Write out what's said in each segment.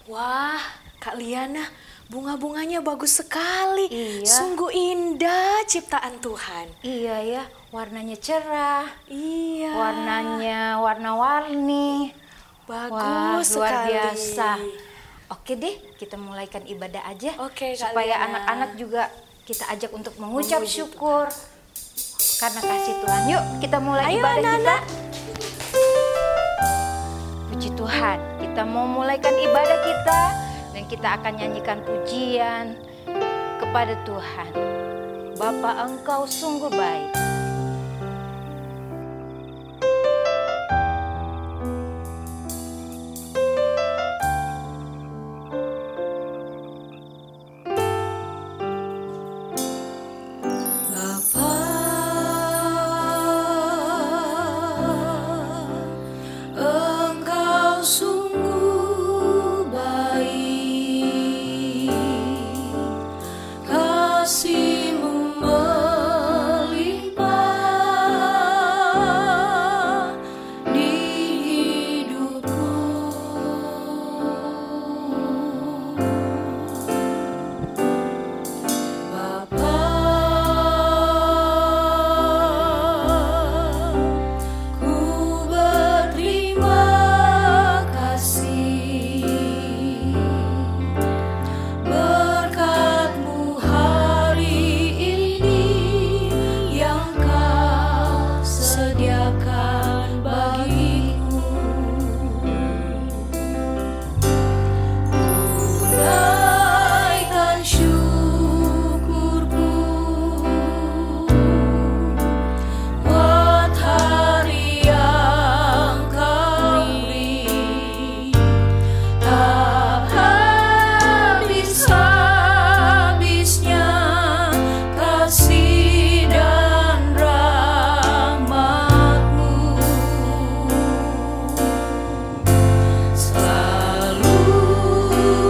Wah, Kak Liana, bunga-bunganya bagus sekali. Iya. Sungguh indah ciptaan Tuhan. Iya ya, warnanya cerah. Iya. Warnanya warna-warni. Bagus Wah, luar sekali. biasa. Oke deh, kita mulaikan ibadah aja. Oke, Kak supaya Liana. anak-anak juga kita ajak untuk mengucap Memuji syukur. Karena kasih Tuhan. Yuk, kita mulai Ayo, ibadah anak-anak. kita. Puji Tuhan, kita mau mulaikan ibadah kita dan kita akan nyanyikan pujian kepada Tuhan. Bapa, Engkau sungguh baik. Engkau sungguh baik, kasih-Mu melimpah di hidupku. Bapa, ku berterima kasih berkat-Mu hari ini yang Kau sediakan bagiku. Naikkan syukurku buat hari yang Kau beri. Tak habis-habisnya kasih dan rahmat-Mu, selalu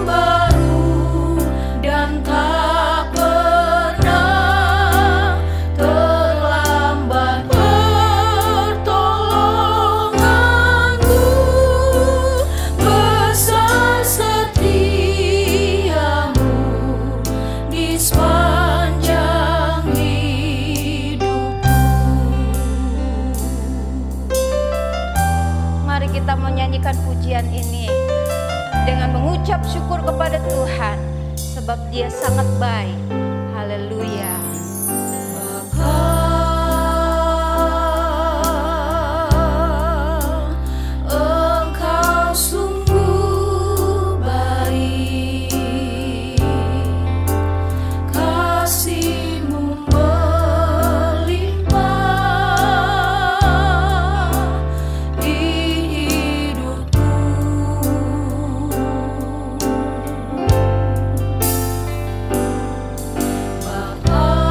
baru dan tak pernah terlambat pertolongan-Mu. Besar setia-Mu di sepanjang hidupku. Mari kita menyanyikan pujian ini dengan mengucap syukur kepada Tuhan, sebab Dia sangat baik. Haleluya. Engkau sungguh baik, kasih-Mu melimpah di hidupku. Bapa,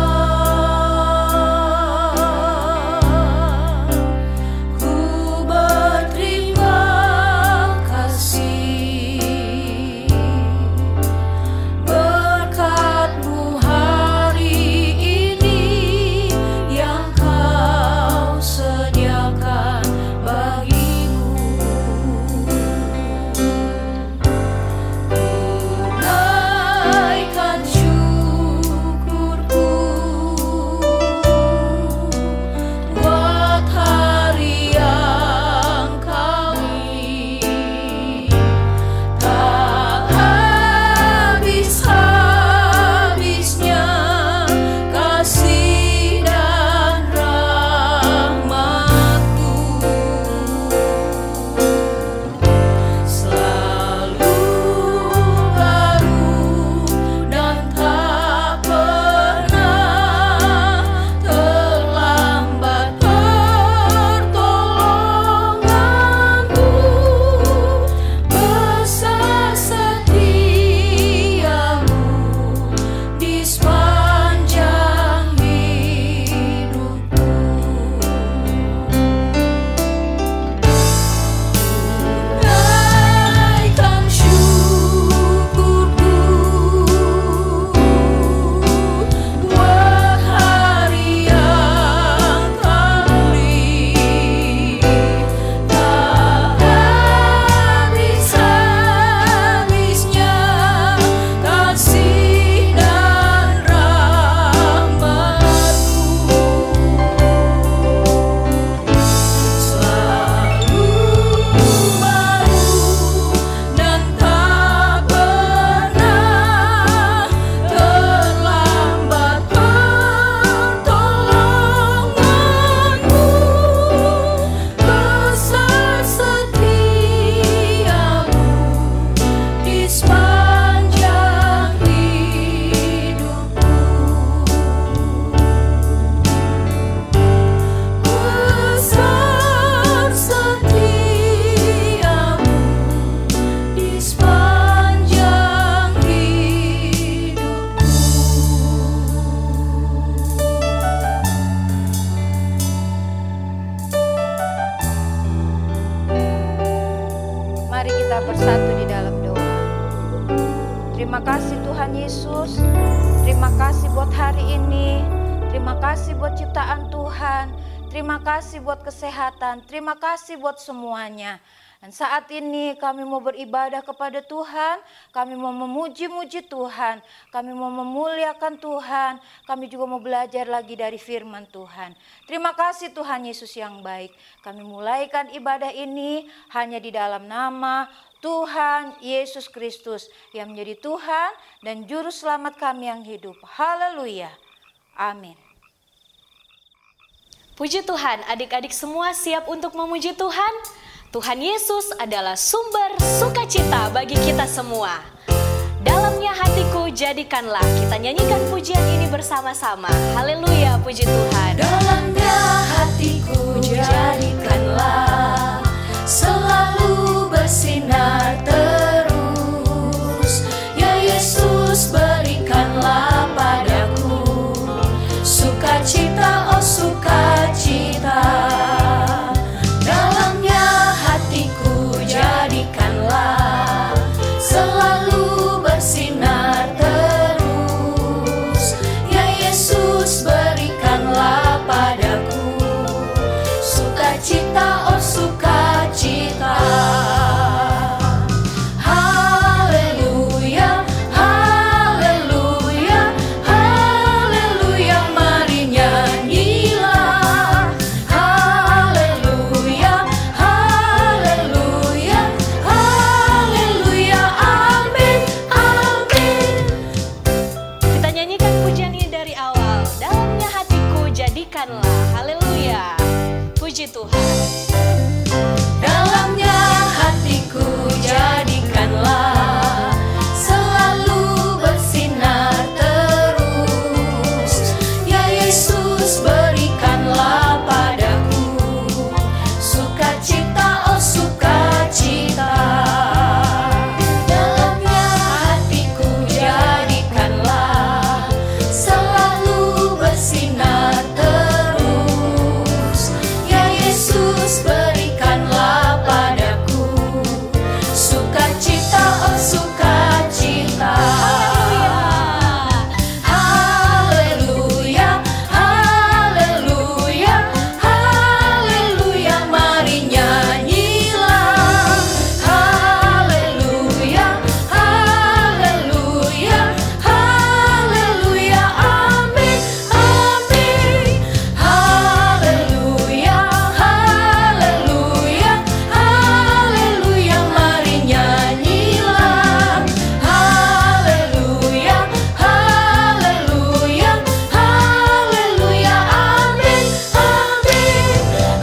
kita bersatu di dalam doa. Terima kasih Tuhan Yesus. Terima kasih buat hari ini. Terima kasih buat ciptaan Tuhan. Terima kasih buat kesehatan. Terima kasih buat semuanya. Dan saat ini kami mau beribadah kepada Tuhan, kami mau memuji-muji Tuhan, kami mau memuliakan Tuhan, kami juga mau belajar lagi dari firman Tuhan. Terima kasih Tuhan Yesus yang baik. Kami mulaikan ibadah ini hanya di dalam nama Tuhan Yesus Kristus yang menjadi Tuhan dan Juru Selamat kami yang hidup. Haleluya. Amin. Puji Tuhan, adik-adik semua siap untuk memuji Tuhan? Tuhan Yesus adalah sumber sukacita bagi kita semua. Dalamnya hatiku jadikanlah. Kita nyanyikan pujian ini bersama-sama. Haleluya, puji Tuhan. Dalamnya hatiku jadikanlah, selalu bersinar terus. Ya Yesus, berikanlah padaku sukacita, oh sukacita. Selalu bersinar terus. Ya Yesus, berikanlah padaku sukacita, oh sukacita. Haleluya, haleluya, haleluya, mari nyanyilah. Haleluya, haleluya, haleluya, amin, amin. Kita nyanyikan pujian ini dari awal. Dalamnya hatiku jadikanlah. Haleluya. Puji Tuhan. Dalamnya hatiku jadikanlah, selalu bersinar terus. Ya Yesus, berikanlah padaku sukacita, oh sukacita. Dalamnya hatiku jadikanlah, selalu bersinar terus. Ya Yesus, berikanlah padaku sukacita, oh sukacita. Haleluya, haleluya, haleluya, mari nyanyilah. Haleluya, haleluya, haleluya, amin, amin. Haleluya, haleluya, haleluya, mari nyanyilah. Haleluya, haleluya, haleluya, amin, amin.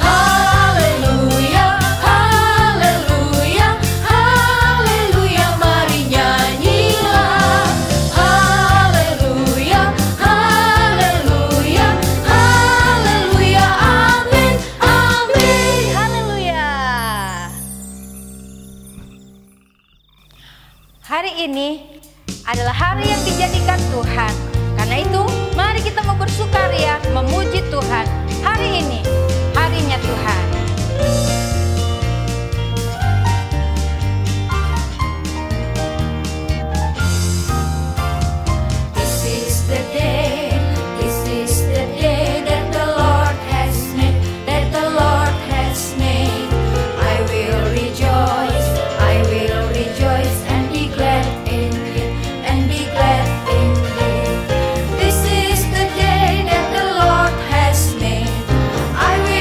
Haleluya, haleluya, haleluya, mari nyanyilah. Haleluya, haleluya, haleluya, amin, amin. Haleluya. Hari ini adalah hari yang dijadikan Tuhan. Karena itu, mari kita mau bersukaria, memuji Tuhan. Hari ini, harinya Tuhan. This is the day that the Lord has made, that the Lord has made. I will rejoice and be glad in it, and be glad in it. This is the day that the Lord has made. I will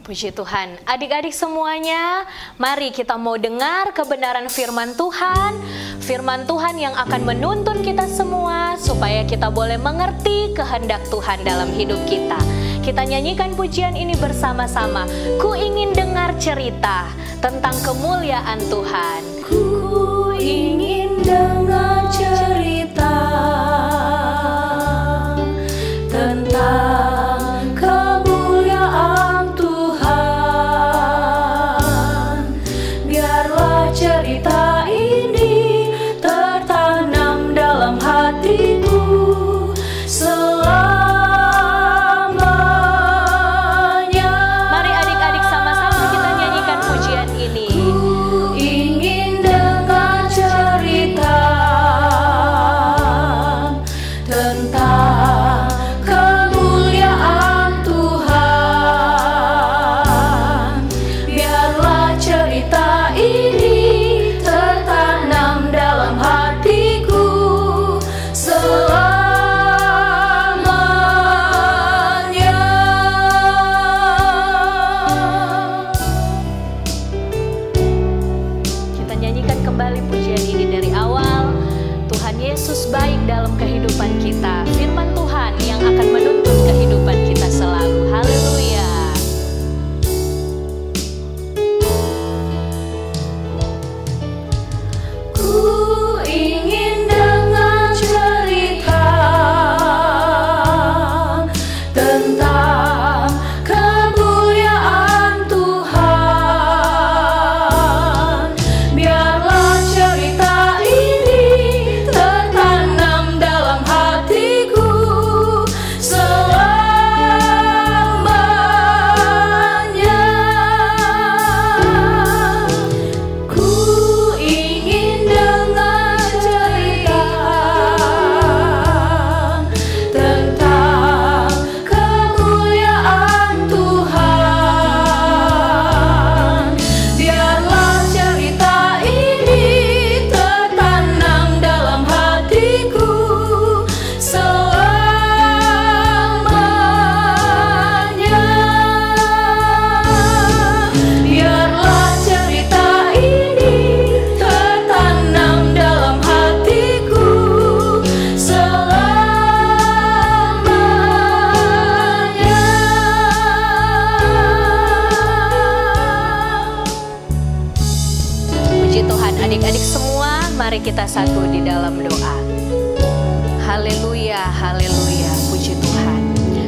Puji Tuhan. Adik-adik semuanya, mari kita mau dengar kebenaran firman Tuhan. Firman Tuhan yang akan menuntun kita semua supaya kita boleh mengerti kehendak Tuhan dalam hidup kita. Kita nyanyikan pujian ini bersama-sama. Ku ingin dengar cerita tentang kemuliaan Tuhan. Ku ingin dengar cerita tentang kemuliaan Tuhan. Biarlah cerita ini tertanam dalam hatiku selamanya. Mari adik-adik sama-sama kita nyanyikan pujian ini. Ku ingin dengar cerita tentang kemuliaan Tuhan. Biarlah cerita ini tertanam dalam hatiku selamanya. Kita nyanyikan kembali pujian ini dari awal. Tuhan Yesus baik dalam kehidupan kita. Firman Tuhan yang akan menuntun kehidupan kita selalu. Haleluya. Ku ingin dengar cerita tentang kemuliaan Tuhan. Biarlah cerita ini tertanam dalam hatiku selamanya. Ku ingin dengar cerita tentang kemuliaan Tuhan. Biarlah cerita ini tertanam dalam hatiku selamanya. Biarlah cerita ini tertanam dalam hatiku selamanya. Puji Tuhan, adik-adik semua, mari kita satu di dalam doa. Haleluya, haleluya, puji Tuhan.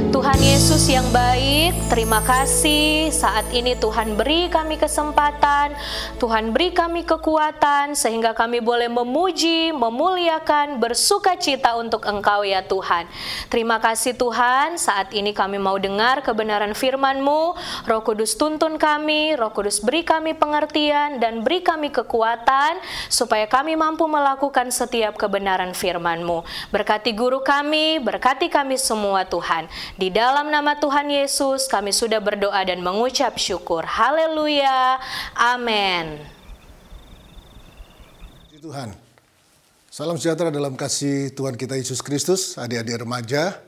Tuhan Yesus yang baik, terima kasih saat ini Tuhan beri kami kesempatan, Tuhan beri kami kekuatan sehingga kami boleh memuji, memuliakan, bersuka cita untuk Engkau ya Tuhan. Terima kasih Tuhan, saat ini kami mau dengar kebenaran firman-Mu. Roh Kudus tuntun kami, Roh Kudus beri kami pengertian dan beri kami kekuatan supaya kami mampu melakukan setiap kebenaran firman-Mu. Berkati guru kami, berkati kami semua Tuhan. Di dalam nama Tuhan Yesus kami sudah berdoa dan mengucap syukur. Haleluya. Amin. Puji Tuhan. Salam sejahtera dalam kasih Tuhan kita Yesus Kristus, adik-adik remaja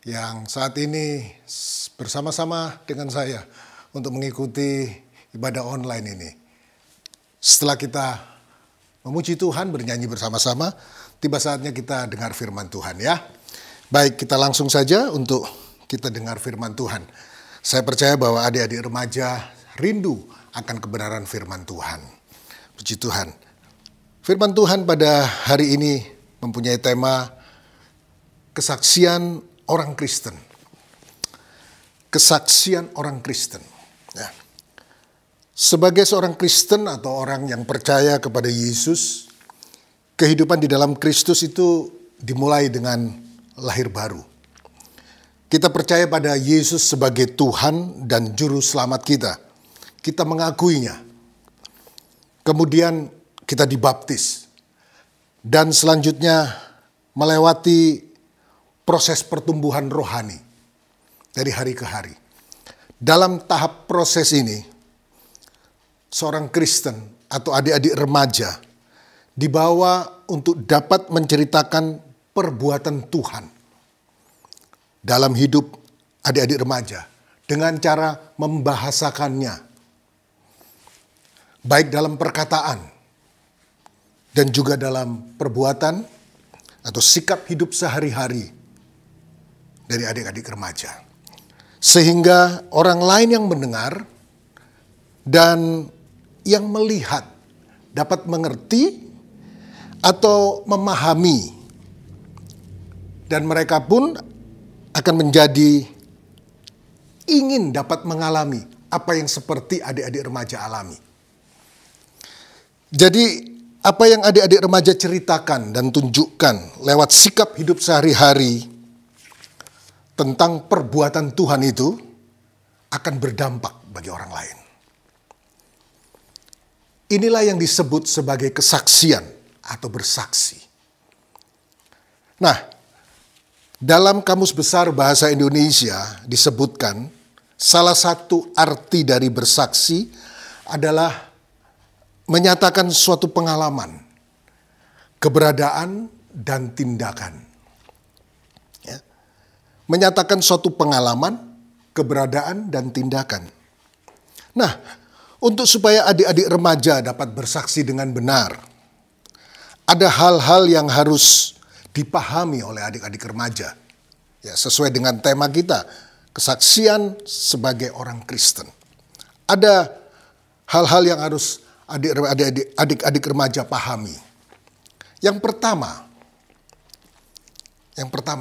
yang saat ini bersama-sama dengan saya untuk mengikuti ibadah online ini. Setelah kita memuji Tuhan, bernyanyi bersama-sama, tiba saatnya kita dengar firman Tuhan ya. Baik, kita langsung saja untuk kita dengar firman Tuhan. Saya percaya bahwa adik-adik remaja rindu akan kebenaran firman Tuhan. Puji Tuhan. Firman Tuhan pada hari ini mempunyai tema kesaksian orang Kristen. Kesaksian orang Kristen. Ya. Sebagai seorang Kristen atau orang yang percaya kepada Yesus, kehidupan di dalam Kristus itu dimulai dengan lahir baru. Kita percaya pada Yesus sebagai Tuhan dan Juru Selamat kita. Kita mengakuinya. Kemudian kita dibaptis. Dan selanjutnya melewati proses pertumbuhan rohani dari hari ke hari. Dalam tahap proses ini, seorang Kristen atau adik-adik remaja dibawa untuk dapat menceritakan perbuatan Tuhan dalam hidup adik-adik remaja dengan cara membahasakannya, baik dalam perkataan dan juga dalam perbuatan atau sikap hidup sehari-hari dari adik-adik remaja. Sehingga orang lain yang mendengar dan yang melihat dapat mengerti atau memahami, dan mereka pun akan menjadi ingin dapat mengalami apa yang seperti adik-adik remaja alami. Jadi apa yang adik-adik remaja ceritakan dan tunjukkan lewat sikap hidup sehari-hari tentang perbuatan Tuhan itu akan berdampak bagi orang lain. Inilah yang disebut sebagai kesaksian atau bersaksi. Nah, dalam Kamus Besar Bahasa Indonesia disebutkan salah satu arti dari bersaksi adalah menyatakan suatu pengalaman, keberadaan, dan tindakan. Ya. Menyatakan suatu pengalaman, keberadaan, dan tindakan. Nah, untuk supaya adik-adik remaja dapat bersaksi dengan benar, ada hal-hal yang harus dipahami oleh adik-adik remaja. Ya, sesuai dengan tema kita, kesaksian sebagai orang Kristen. Ada hal-hal yang harus adik-adik remaja pahami. Yang pertama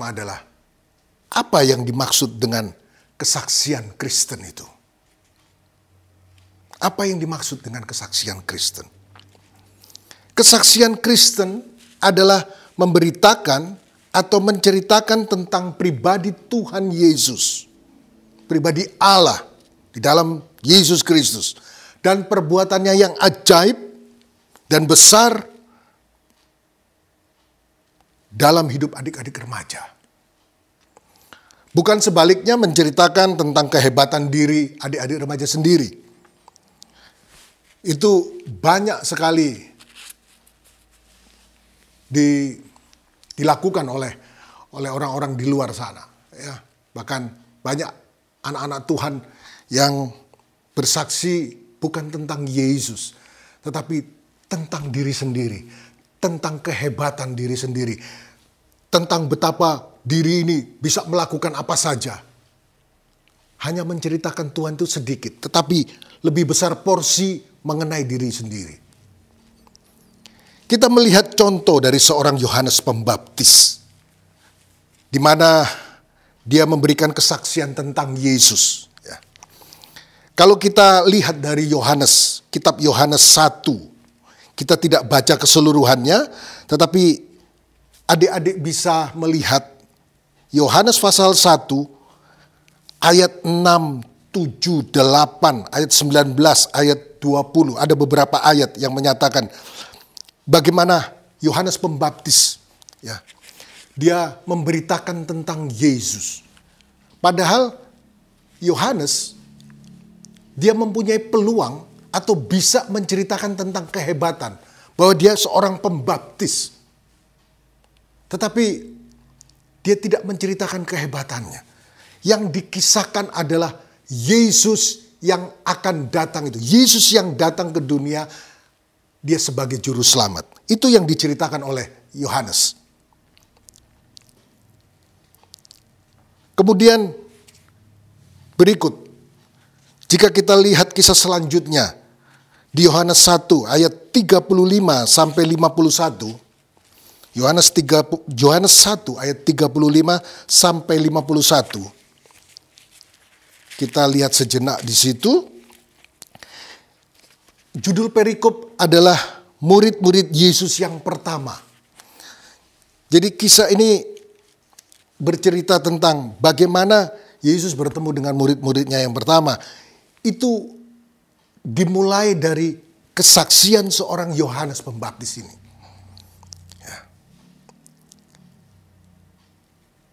adalah apa yang dimaksud dengan kesaksian Kristen itu? Apa yang dimaksud dengan kesaksian Kristen? Kesaksian Kristen adalah memberitakan atau menceritakan tentang pribadi Tuhan Yesus, pribadi Allah di dalam Yesus Kristus, dan perbuatannya yang ajaib dan besar dalam hidup adik-adik remaja. Bukan sebaliknya menceritakan tentang kehebatan diri adik-adik remaja sendiri. Itu banyak sekali dilakukan oleh orang-orang di luar sana. Ya. Bahkan banyak anak-anak Tuhan yang bersaksi bukan tentang Yesus, tetapi tentang diri sendiri, tentang kehebatan diri sendiri, tentang betapa diri ini bisa melakukan apa saja. Hanya menceritakan Tuhan itu sedikit, tetapi lebih besar porsi mengenai diri sendiri. Kita melihat contoh dari seorang Yohanes Pembaptis, di mana dia memberikan kesaksian tentang Yesus. Ya. Kalau kita lihat dari Yohanes, kitab Yohanes 1, kita tidak baca keseluruhannya, tetapi adik-adik bisa melihat Yohanes pasal 1, ayat 6, 7, 8, ayat 19, ayat 20. Ada beberapa ayat yang menyatakan bagaimana Yohanes Pembaptis, ya, dia memberitakan tentang Yesus. Padahal Yohanes, dia mempunyai peluang atau bisa menceritakan tentang kehebatan, bahwa dia seorang pembaptis. Tetapi dia tidak menceritakan kehebatannya. Yang dikisahkan adalah Yesus yang akan datang itu. Yesus yang datang ke dunia, dia sebagai juru selamat. Itu yang diceritakan oleh Yohanes. Kemudian berikut, jika kita lihat kisah selanjutnya di Yohanes 1 ayat 35 sampai 51. Yohanes 1 ayat 35 sampai 51. Kita lihat sejenak di situ. Judul perikop adalah murid-murid Yesus yang pertama. Jadi kisah ini bercerita tentang bagaimana Yesus bertemu dengan murid-muridnya yang pertama. Itu dimulai dari kesaksian seorang Yohanes Pembaptis ini. Ya.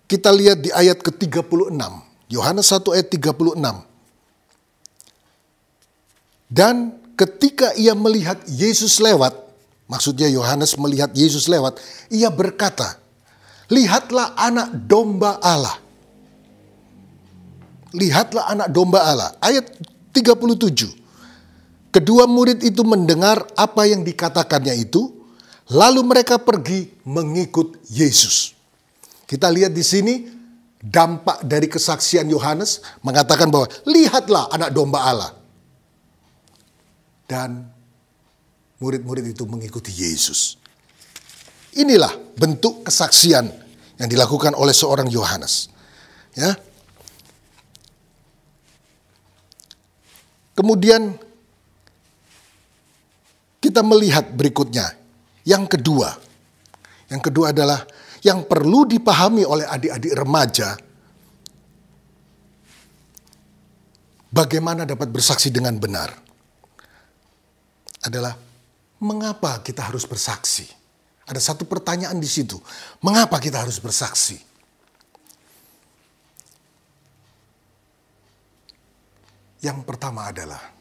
Kita lihat di ayat ke-36. Yohanes 1 ayat 36. Dan ketika ia melihat Yesus lewat, maksudnya Yohanes melihat Yesus lewat, ia berkata, "Lihatlah anak domba Allah." lihatlah anak domba Allah. Ayat 37. Kedua murid itu mendengar apa yang dikatakannya itu, lalu mereka pergi mengikut Yesus. Kita lihat di sini dampak dari kesaksian Yohanes mengatakan bahwa lihatlah anak domba Allah. Dan murid-murid itu mengikuti Yesus. Inilah bentuk kesaksian yang dilakukan oleh seorang Yohanes. Ya. Kemudian kita melihat berikutnya. Yang kedua adalah yang perlu dipahami oleh adik-adik remaja. Bagaimana dapat bersaksi dengan benar? Adalah mengapa kita harus bersaksi? Ada satu pertanyaan di situ. Mengapa kita harus bersaksi? Yang pertama adalah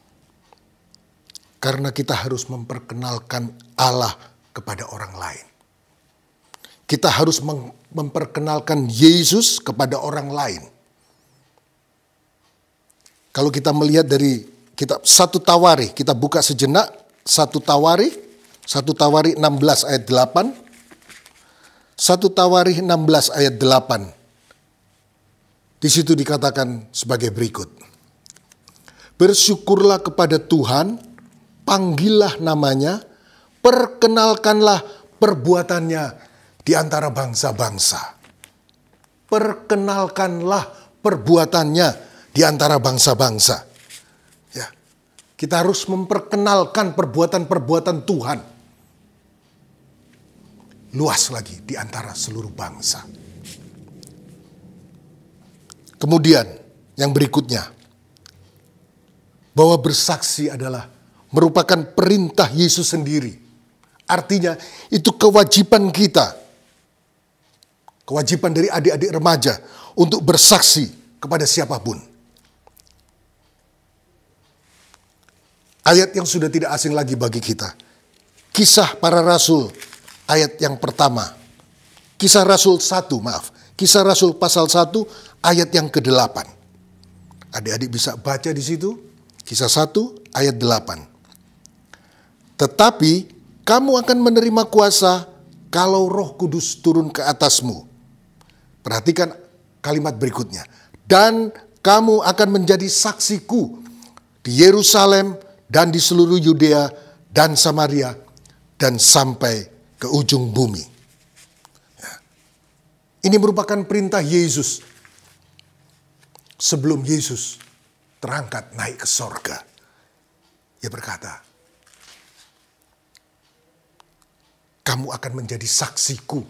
karena kita harus memperkenalkan Allah kepada orang lain. Kita harus memperkenalkan Yesus kepada orang lain. Kalau kita melihat dari kitab 1 Tawari, kita buka sejenak 1 Tawari 16 ayat 8. 1 Tawari 16 ayat 8. Di situ dikatakan sebagai berikut. Bersyukurlah kepada Tuhan, panggillah namanya, perkenalkanlah perbuatannya di antara bangsa-bangsa. Perkenalkanlah perbuatannya di antara bangsa-bangsa. Ya, kita harus memperkenalkan perbuatan-perbuatan Tuhan. Luas lagi di antara seluruh bangsa. Kemudian yang berikutnya, bahwa bersaksi adalah merupakan perintah Yesus sendiri. Artinya itu kewajiban kita. Kewajiban dari adik-adik remaja untuk bersaksi kepada siapapun. Ayat yang sudah tidak asing lagi bagi kita. Kisah para Rasul ayat yang pertama. Kisah Rasul Kisah Rasul pasal 1 ayat yang ke-8. Adik-adik bisa baca di situ. Kisah 1 ayat 8. Tetapi kamu akan menerima kuasa kalau Roh Kudus turun ke atasmu. Perhatikan kalimat berikutnya. Dan kamu akan menjadi saksiku di Yerusalem dan di seluruh Yudea dan Samaria dan sampai ke ujung bumi. Ya. Ini merupakan perintah Yesus sebelum Yesus terangkat naik ke sorga. Ia berkata, kamu akan menjadi saksiku.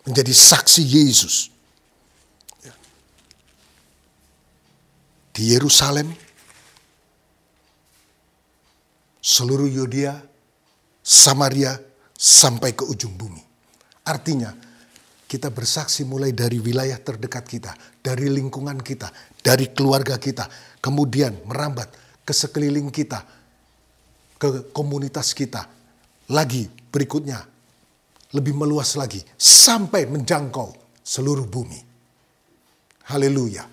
Menjadi saksi Yesus. Ya. Di Yerusalem, seluruh Yudea, Samaria, sampai ke ujung bumi. Artinya, kita bersaksi mulai dari wilayah terdekat kita, dari lingkungan kita, dari keluarga kita, kemudian merambat ke sekeliling kita, ke komunitas kita, lagi berikutnya, lebih meluas lagi, sampai menjangkau seluruh bumi. Haleluya.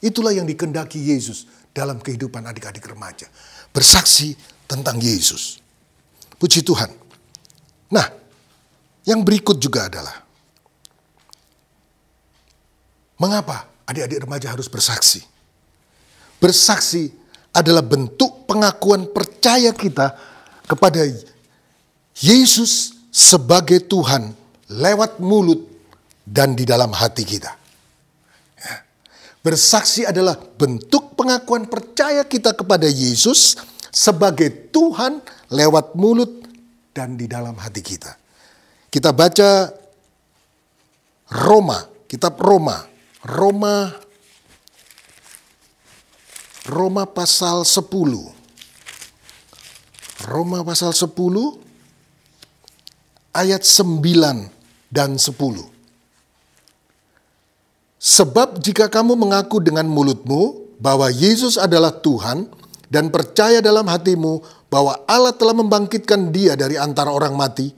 Itulah yang dikehendaki Yesus dalam kehidupan adik-adik remaja. Bersaksi tentang Yesus. Puji Tuhan. Nah, yang berikut juga adalah, mengapa adik-adik remaja harus bersaksi? Bersaksi adalah bentuk pengakuan percaya kita kepada Yesus sebagai Tuhan lewat mulut dan di dalam hati kita. Ya. Bersaksi adalah bentuk pengakuan percaya kita kepada Yesus sebagai Tuhan lewat mulut dan di dalam hati kita. Kita baca kitab Roma pasal 10. Roma pasal 10 ayat 9 dan 10. Sebab jika kamu mengaku dengan mulutmu bahwa Yesus adalah Tuhan dan percaya dalam hatimu bahwa Allah telah membangkitkan Dia dari antara orang mati,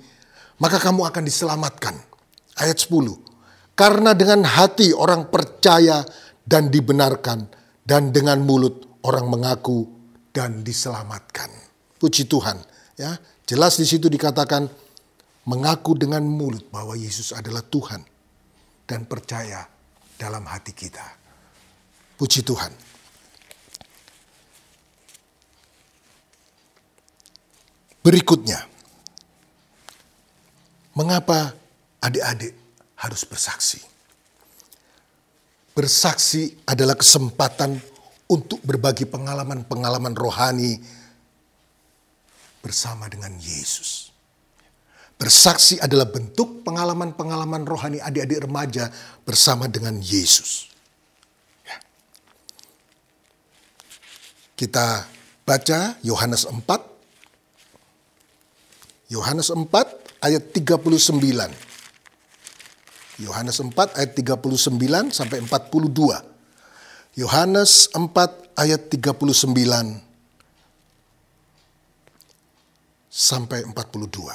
maka kamu akan diselamatkan. Ayat 10. Karena dengan hati orang percaya dan dibenarkan, dan dengan mulut orang mengaku dan diselamatkan. Puji Tuhan, ya. Jelas di situ dikatakan mengaku dengan mulut bahwa Yesus adalah Tuhan dan percaya dalam hati kita. Puji Tuhan. Berikutnya, mengapa adik-adik harus bersaksi? Bersaksi adalah kesempatan untuk berbagi pengalaman-pengalaman rohani bersama dengan Yesus. Bersaksi adalah bentuk pengalaman-pengalaman rohani adik-adik remaja bersama dengan Yesus. Ya. Kita baca Yohanes 4. Yohanes 4 ayat 39. Yohanes 4 ayat 39 sampai 42. Yohanes 4 ayat 39 sampai 42.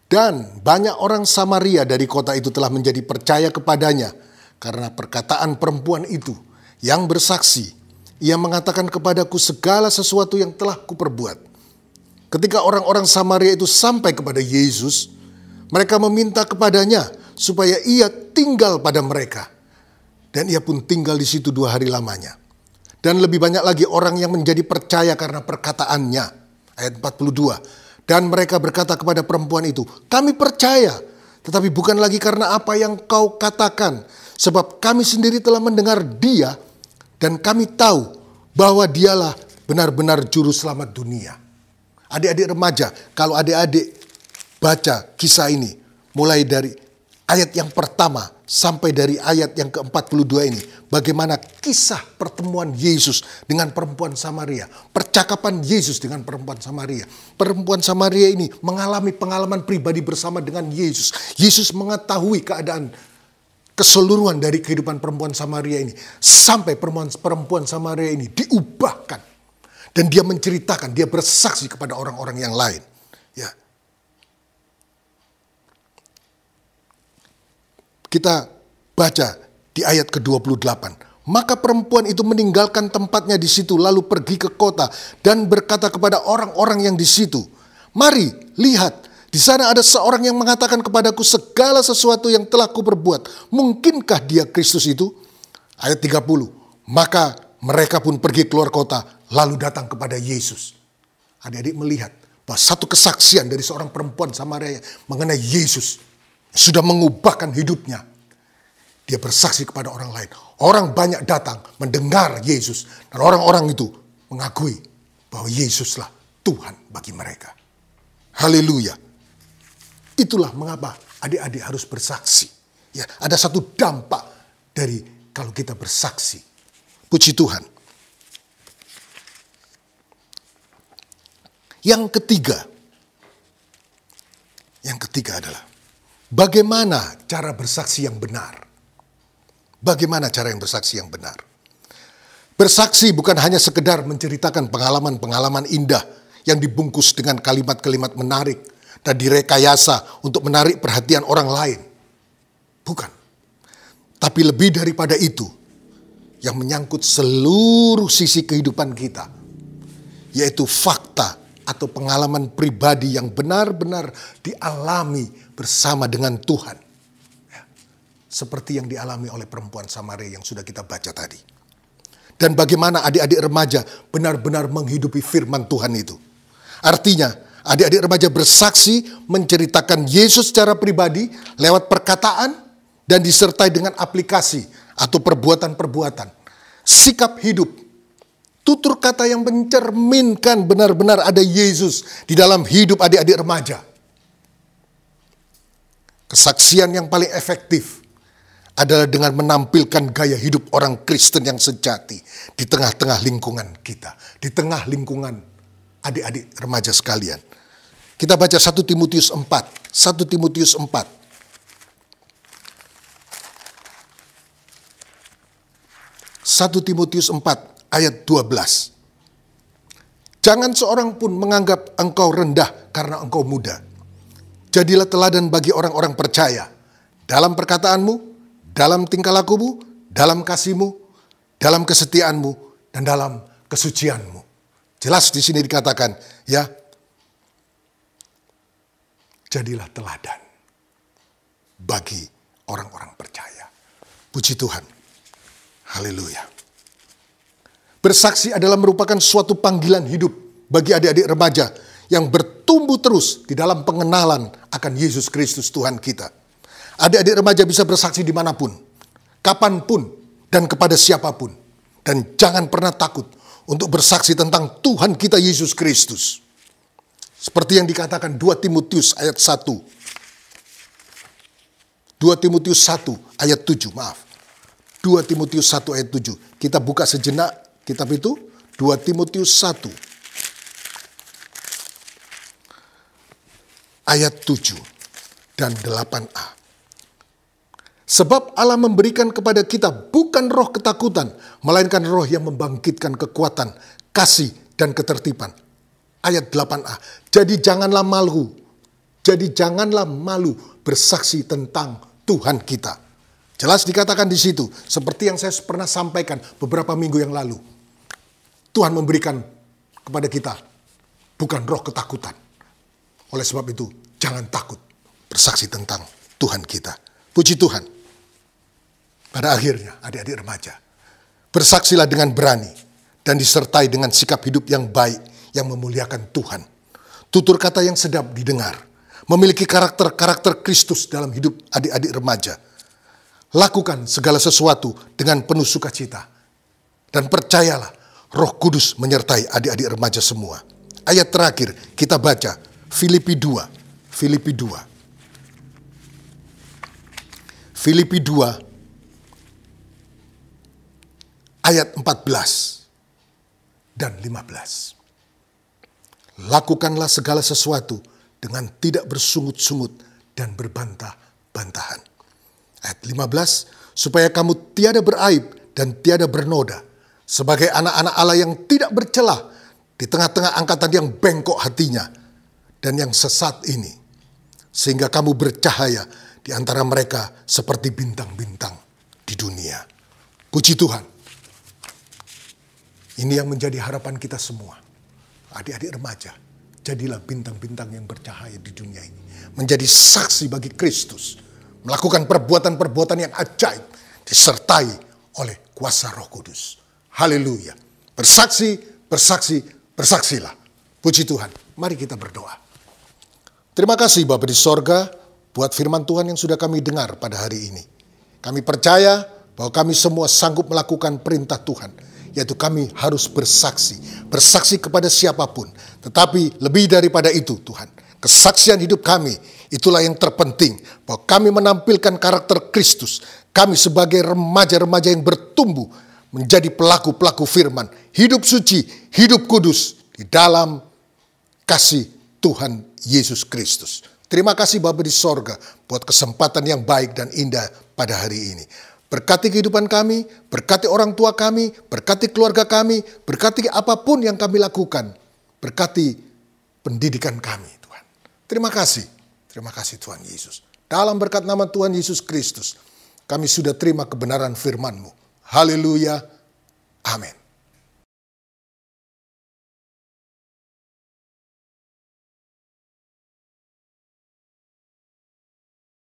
Dan banyak orang Samaria dari kota itu telah menjadi percaya kepadanya karena perkataan perempuan itu yang bersaksi. Ia mengatakan kepadaku segala sesuatu yang telah kuperbuat. Ketika orang-orang Samaria itu sampai kepada Yesus, mereka meminta kepadanya supaya ia tinggal pada mereka. Dan ia pun tinggal di situ 2 hari lamanya. Dan lebih banyak lagi orang yang menjadi percaya karena perkataannya. Ayat 42. Dan mereka berkata kepada perempuan itu, kami percaya, tetapi bukan lagi karena apa yang kau katakan. Sebab kami sendiri telah mendengar dia, dan kami tahu bahwa dialah benar-benar juru selamat dunia. Adik-adik remaja, kalau adik-adik baca kisah ini, mulai dari ayat yang pertama sampai dari ayat yang ke-42 ini, bagaimana kisah pertemuan Yesus dengan perempuan Samaria, percakapan Yesus dengan perempuan Samaria. Perempuan Samaria ini mengalami pengalaman pribadi bersama dengan Yesus. Yesus mengetahui keadaan keseluruhan dari kehidupan perempuan Samaria ini, sampai perempuan Samaria ini diubahkan. Dan dia menceritakan, dia bersaksi kepada orang-orang yang lain. Ya. Kita baca di ayat ke-28. Maka perempuan itu meninggalkan tempatnya di situ, lalu pergi ke kota dan berkata kepada orang-orang yang di situ, mari lihat, di sana ada seorang yang mengatakan kepadaku segala sesuatu yang telah kuperbuat. Mungkinkah dia Kristus itu? Ayat 30. Maka mereka pun pergi keluar kota, lalu datang kepada Yesus. Adik-adik melihat bahwa satu kesaksian dari seorang perempuan Samaria mengenai Yesus sudah mengubahkan hidupnya. Dia bersaksi kepada orang lain. Orang banyak datang mendengar Yesus. Dan orang-orang itu mengakui bahwa Yesuslah Tuhan bagi mereka. Haleluya. Itulah mengapa adik-adik harus bersaksi. Ya, ada satu dampak dari kalau kita bersaksi. Puji Tuhan. Yang ketiga adalah bagaimana cara bersaksi yang benar. Bagaimana cara yang bersaksi yang benar? Bersaksi bukan hanya sekedar menceritakan pengalaman-pengalaman indah yang dibungkus dengan kalimat-kalimat menarik dan direkayasa untuk menarik perhatian orang lain. Bukan. Tapi lebih daripada itu, yang menyangkut seluruh sisi kehidupan kita, yaitu fakta atau pengalaman pribadi yang benar-benar dialami bersama dengan Tuhan. Seperti yang dialami oleh perempuan Samaria yang sudah kita baca tadi. Dan bagaimana adik-adik remaja benar-benar menghidupi firman Tuhan itu. Artinya, adik-adik remaja bersaksi menceritakan Yesus secara pribadi lewat perkataan dan disertai dengan aplikasi atau perbuatan-perbuatan. Sikap hidup, tutur kata yang mencerminkan benar-benar ada Yesus di dalam hidup adik-adik remaja. Kesaksian yang paling efektif adalah dengan menampilkan gaya hidup orang Kristen yang sejati di tengah-tengah lingkungan kita, di tengah lingkungan adik-adik remaja sekalian. Kita baca 1 Timotius 4. 1 Timotius 4. 1 Timotius 4 ayat 12. Jangan seorang pun menganggap engkau rendah karena engkau muda. Jadilah teladan bagi orang-orang percaya dalam perkataanmu, dalam tingkah lakumu, dalam kasih-Mu, dalam kesetiaan-Mu, dan dalam kesucian-Mu. Jelas di sini dikatakan, ya, jadilah teladan bagi orang-orang percaya. Puji Tuhan. Haleluya. Bersaksi adalah merupakan suatu panggilan hidup bagi adik-adik remaja yang bertumbuh terus di dalam pengenalan akan Yesus Kristus Tuhan kita. Adik-adik remaja bisa bersaksi dimanapun, kapanpun, dan kepada siapapun. Dan jangan pernah takut untuk bersaksi tentang Tuhan kita Yesus Kristus. Seperti yang dikatakan 2 Timotius ayat 1. 2 Timotius 1 ayat 7, maaf. 2 Timotius 1 ayat 7. Kita buka sejenak kitab itu, 2 Timotius 1 ayat 7 dan 8a. Sebab Allah memberikan kepada kita bukan roh ketakutan, melainkan roh yang membangkitkan kekuatan, kasih, dan ketertiban. Ayat 8a. Jadi janganlah malu bersaksi tentang Tuhan kita. Jelas dikatakan di situ, seperti yang saya pernah sampaikan beberapa minggu yang lalu. Tuhan memberikan kepada kita bukan roh ketakutan. Oleh sebab itu, jangan takut bersaksi tentang Tuhan kita. Puji Tuhan. Pada akhirnya, adik-adik remaja, bersaksilah dengan berani dan disertai dengan sikap hidup yang baik yang memuliakan Tuhan. Tutur kata yang sedap didengar, memiliki karakter-karakter Kristus dalam hidup adik-adik remaja. Lakukan segala sesuatu dengan penuh sukacita. Dan percayalah, Roh Kudus menyertai adik-adik remaja semua. Ayat terakhir kita baca, Filipi 2. Filipi 2 ayat 14 dan 15. Lakukanlah segala sesuatu dengan tidak bersungut-sungut dan berbantah-bantahan. Ayat 15, supaya kamu tiada beraib dan tiada bernoda, sebagai anak-anak Allah yang tidak bercelah di tengah-tengah angkatan yang bengkok hatinya dan yang sesat ini, sehingga kamu bercahaya di antara mereka seperti bintang-bintang di dunia. Puji Tuhan. Ini yang menjadi harapan kita semua. Adik-adik remaja, jadilah bintang-bintang yang bercahaya di dunia ini. Menjadi saksi bagi Kristus. Melakukan perbuatan-perbuatan yang ajaib. Disertai oleh kuasa Roh Kudus. Haleluya. Bersaksilah. Puji Tuhan. Mari kita berdoa. Terima kasih Bapa di sorga buat firman Tuhan yang sudah kami dengar pada hari ini. Kami percaya bahwa kami semua sanggup melakukan perintah Tuhan. Yaitu kami harus bersaksi kepada siapapun. Tetapi lebih daripada itu Tuhan, kesaksian hidup kami, itulah yang terpenting. Bahwa kami menampilkan karakter Kristus. Kami sebagai remaja-remaja yang bertumbuh menjadi pelaku-pelaku firman. Hidup suci, hidup kudus di dalam kasih Tuhan Yesus Kristus. Terima kasih Bapa di sorga buat kesempatan yang baik dan indah pada hari ini. Berkati kehidupan kami, berkati orang tua kami, berkati keluarga kami, berkati apapun yang kami lakukan. Berkati pendidikan kami, Tuhan. Terima kasih Tuhan Yesus. Dalam berkat nama Tuhan Yesus Kristus, kami sudah terima kebenaran firman-Mu. Haleluya. Amin.